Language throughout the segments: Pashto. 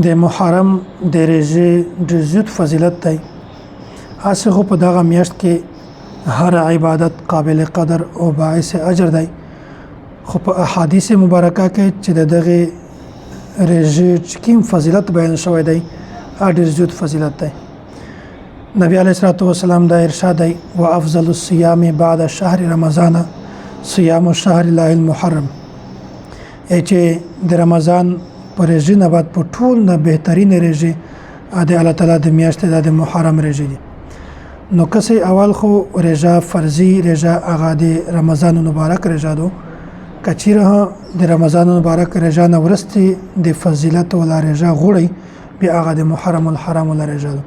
د محرم د روژې ډېر زیات فضیلت دی. هسې خو په دغه میاشت کې هر عبادت قابل قدر او باعث اجر دی، خو په احادیث مبارکه کې چې د دغه روژې چې کوم فضیلت بیان شوی دی ډېر زیات فضیلت دی. نبی علیه الصلاة والسلام دا ارشاد دی: وافضل الصيام بعد شهر رمضان صيام الشهر الله المحرم. چې د رمضان په روژې نه بعد په ټول نه بهترین روژې د الله تعالی د میاشتې د محرم روژې دي. نو کسې اول خو روژه فرضي روژه هغه د رمضان مبارک روژه ده، که چیرې د رمضان مبارک روژه نه وروسته د فضیلت ولا روژه غوړئ بیا هغه د محرم الحرام ولا روژه ده.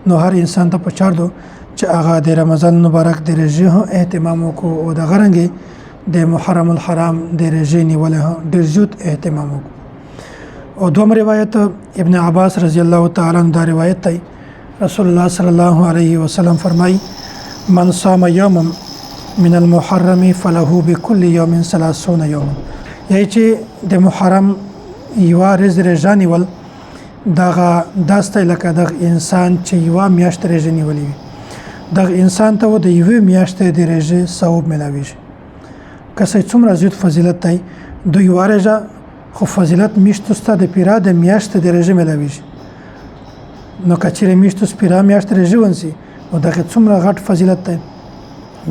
نو هر انسان ته پکار ده چې هغه د رمضان مبارک د روژې اهتمام وکړو او د غرنګې د محرم الحرام د روژې نیولې ډېر زیات اهتمام وکړو. او دوم روایت ابن عباس رضی الله تعالی عنہ دا روایت دی، رسول الله صلی الله علیه وسلم فرمای: من صام یوما من المحرم فله بكل يوم 30 یوما. یعنی چې د محرم یو ورځ روژه نیول دغه داسته لکه دغه انسان چې یو میاشت روژه نیولې وي، دغه انسان ته د یوې میاشتې د روژې ثواب ملاویږي. که څه څومره زیات فضیلت دی د یو روژه، خو فضیلت میشتو ستا د پیرا د میاشتې د روژې ملاویږي. نو که چیرې میشتو پیرا میاشت روژه ونسي نو دغه څومره غټ فضیلت دی.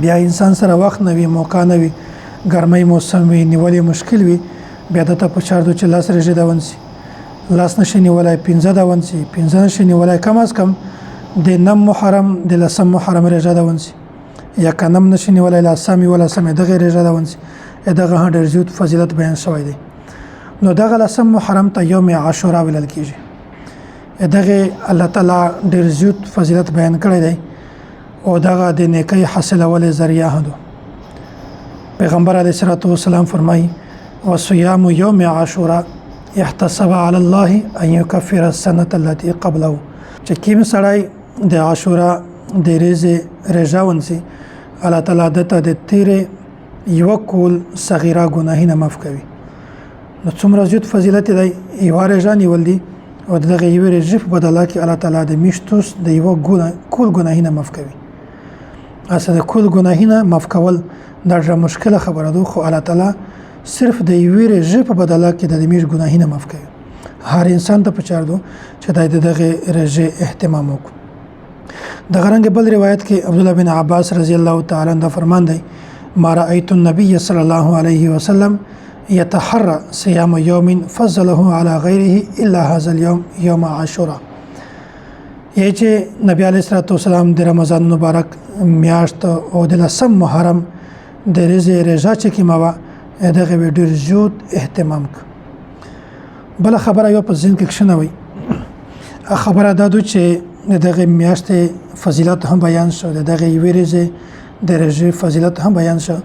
بیا انسان سره وخت نه وي، موقع نه وي، ګرمۍ موسم وي، نیولې مشکل وي، بیا دته پکار ده چې لاس روژه ده ونسي، لاس نشي نیولای 15 ده ونسي، 15 نشي نیولای کم از کم د نم محرم د لسم محرم روژه ده ونسي، یا کنم نشي نیولای لسم ولا سم دغه روژه ده ونسي. دغه ډېر زیات فضیلت بیان شوی دی. نو دغه لسم محرم ته یوم عاشورا ویل کیږي. دغه الله تعالی ډېر زیات فضیلت بیان کړی دی او دغه د نیکی حاصلولو ذریعہ ده. پیغمبر علیه الصلاة والسلام فرمایي: وصيام يوم عاشورا احتسب على الله ان يكفر السنه التي قبله. چې کوم سړی د عاشورا د ورځې روژه ونیسي، الله تعالی دته د تیرې یو کول صغیره ګناهونه معاف کوي. نو څومره زیات فضیلت دی یو روژه نیول دي او دغه یو روژې په بدله کې الله تعالی د میاشتو د یو کول ګناهونه معاف کوي. اصل د کول ګناهونه معاف کول دا ډېره مشکله خبره ده، خو الله تعالی صرف د یو روژې په بدله کې د میاشت ګناهونه معاف کوي. هر انسان ته پکار ده چې دغه روژې اهتمام وکړي. د غرنګ بل روایت کې عبد الله بن عباس رضی الله تعالی عنہ فرمان دی: ما رأيت النبي صلى الله عليه وسلم يتحرى صيام يوم فضله على غيره الا هذا اليوم يوم عاشورا. یعنی چې نبی علیه الصلاة والسلام د رمضان مبارک میاشت او د لسم محرم د ورځې روژه چې کومه وه دغه ډېر زیات اهتمام کړ. بله خبره یو په ذهن کې کښېنوئ، خبره دا ده چې دغه میاشتې فضیلت هم بیان شو، دغه یوې ورځې د روژې فضیلت هم بیان شو،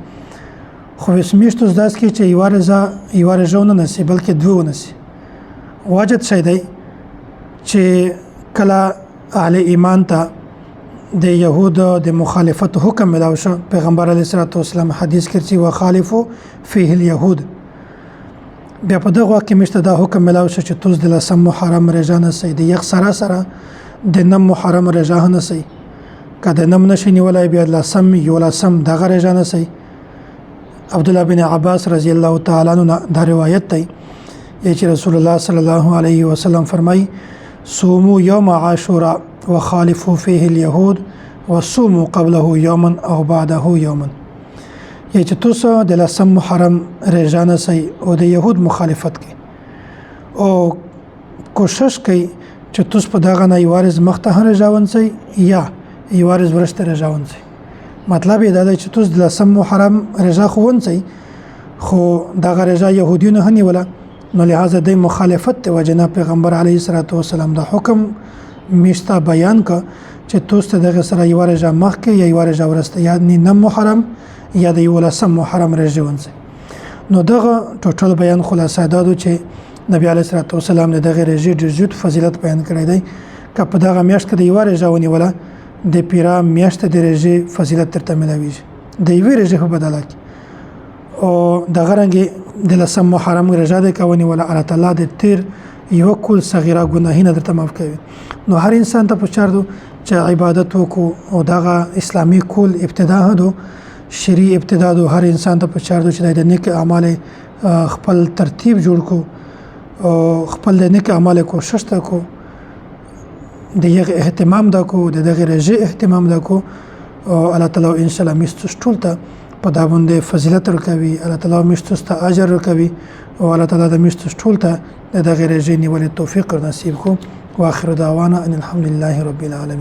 خو اوس میاشتو داسې کې چې یوه روژه ونه نیسي بلکې دوه ونیسي. واجب شی دی چې کله اهل ایمان ته د یهودو د مخالفت حکم ملاو شو، پیغمبر علیه الصلاة والسلام حدیث کې چې وخالفو فیه الیهود، بیا په دغه وخت کې میشته دا حکم ملاو شو چې توس د لسم محرم روژه نیسئ، د یخ سره د نم محرم روژه نیسئ، که د نم نشي نیولی بیا لسم یولسم دغه روژه نیسئ. عبدالله بن عباس رضی الله تعالی عنہ دا روایت دی چې رسول الله صلی الله علیه وسلم فرمای: صوموا یوم عاشورا وخالفوا فيه اليهود وصوموا قبله یوما او بعده یوما. چې تاسو د لسم محرم روژه نیسئ او د یهود مخالفت کوي او کوشش کوي چې تاسو په دغه نه یو ورځ مخته روژه ونیسئ یا یو ورځ وروسته روژه ونیسئ. مطلب یې دا دی چې تاسو د لسم محرم روژه خو ونیسئ، خو دغه روژه یهودیانو هم نیوله، نو لهذا د مخالفت د وجې نه پیغمبر علیه الصلاة والسلام دا حکم میشته بیان که چې تاسو ته دغه سره یوه روژه مخکې یا یوه روژه وروسته یا نیم محرم یا د یولسم محرم روژه ونیسئ. نو دغه ټوټل بیان خلاصه دا ده چې نبی علیه الصلاة والسلام د دغه روژې ډېر زیات فضیلت بیان کړی دی. که په دغه میاشت کې د یوه روژه ونیوله د پیرا میاشت د روژې فضیلت درته ملاویږي د یوې روژې په بدله کې. او دغه رنګې د لسم محرم روژه دی که ونیوله، الله تعالی د تیر یو کول صغیره ګناهونه درته معاف کوي. نو هر انسان ته پکار دی چې عبادت وکړو او دغه اسلامي کول ابتدا هدو شرعي ابتدا دو هر انسان ته پکار دی چې د نیک اعمال خپل ترتیب جوړ کو او خپل د نیک اعمال کوشش تا کو د یغه اهتمام دا کو د دغه رجه اهتمام دا کو او الله تعالی ان شاء الله مستوس ټول ته په دا باندې فضیلت ورکوي. الله تعالی مستوس ته اجر ورکوي او الله تعالی د مستوس ټول ته د دغه رجه نیولې توفیق نصیب کو. واخر دعوانا ان الحمد لله رب العالمين.